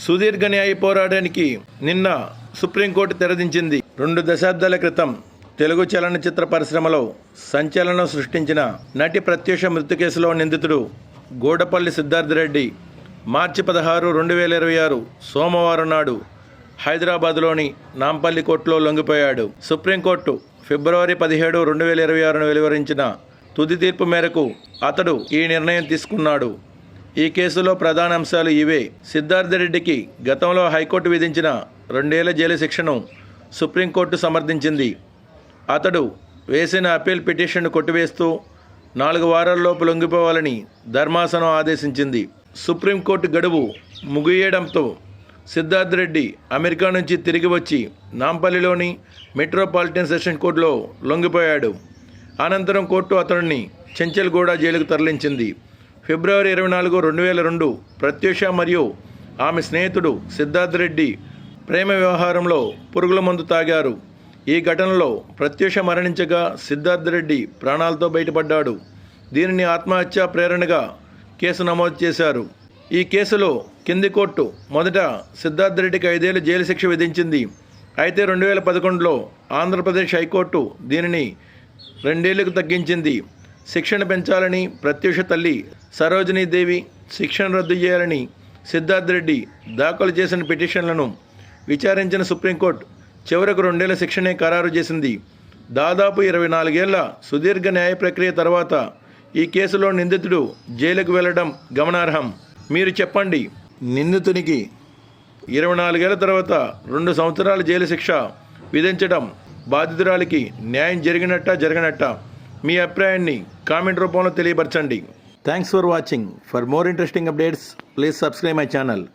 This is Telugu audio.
సుదీర్ఘ న్యాయ పోరాటానికి నిన్న సుప్రీంకోర్టు తెరదించింది. 2 దశాబ్దాల క్రితం తెలుగు చలనచిత్ర పరిశ్రమలో సంచలనం సృష్టించిన నటి ప్రత్యూష మృతి కేసులో నిందితుడు గూడపల్లి సిద్ధార్థ్ రెడ్డి మార్చి 16, 2026 సోమవారం నాడు హైదరాబాద్లోని నాంపల్లి కోర్టులో లొంగిపోయాడు. సుప్రీంకోర్టు ఫిబ్రవరి 17, 2026 వెలువరించిన తుది తీర్పు మేరకు అతడు ఈ నిర్ణయం తీసుకున్నాడు. ఈ కేసులో ప్రధాన అంశాలు ఇవే. సిద్ధార్థ్ రెడ్డికి గతంలో హైకోర్టు విధించిన 2 ఏళ్ల జైలు శిక్షను సుప్రీంకోర్టు సమర్థించింది. అతడు వేసిన అప్పీల్ పిటిషన్ను కొట్టివేస్తూ 4 వారాల్లోపు లొంగిపోవాలని ధర్మాసనం ఆదేశించింది. సుప్రీంకోర్టు గడువు ముగియడంతో సిద్ధార్థ్ రెడ్డి అమెరికా నుంచి తిరిగి వచ్చి నాంపల్లిలోని మెట్రోపాలిటన్ సెషన్ కోర్టులో లొంగిపోయాడు. అనంతరం కోర్టు అతడిని చెంచల్గూడ జైలుకు తరలించింది. ఫిబ్రవరి 24, 2002 ప్రత్యూష మరియు ఆమె స్నేహితుడు సిద్ధార్థ్ రెడ్డి ప్రేమ వ్యవహారంలో పురుగుల మందు తాగారు. ఈ ఘటనలో ప్రత్యూష మరణించగా సిద్ధార్థ్ రెడ్డి ప్రాణాలతో బయటపడ్డాడు. దీనిని ఆత్మహత్య ప్రేరణగా కేసు నమోదు చేశారు. ఈ కేసులో కింది కోర్టు మొదట సిద్ధార్థ్ రెడ్డికి 5 ఏళ్ల జైలు శిక్ష విధించింది. అయితే 2011లో ఆంధ్రప్రదేశ్ హైకోర్టు దీనిని 2 ఏళ్లకు తగ్గించింది. శిక్షను పెంచాలని ప్రత్యూష తల్లి సరోజినీదేవి శిక్షను రద్దు చేయాలని సిద్ధార్థ్ రెడ్డి దాఖలు చేసిన పిటిషన్లను విచారించిన సుప్రీంకోర్టు చివరకు 2 ఏళ్ల శిక్షనే ఖరారు చేసింది. దాదాపు 24 ఏళ్ల సుదీర్ఘ న్యాయ ప్రక్రియ తర్వాత ఈ కేసులో నిందితుడు జైలుకు వెళ్లడం గమనార్హం. మీరు చెప్పండి, నిందితునికి 24 ఏళ్ల తర్వాత 2 సంవత్సరాల జైలు శిక్ష విధించడం బాధితురాలికి న్యాయం జరగనట్టా? మీ అభిప్రాయాన్ని కామెంట్ రూపంలో తెలియపరచండి. Thanks for watching. For more interesting updates please subscribe my channel.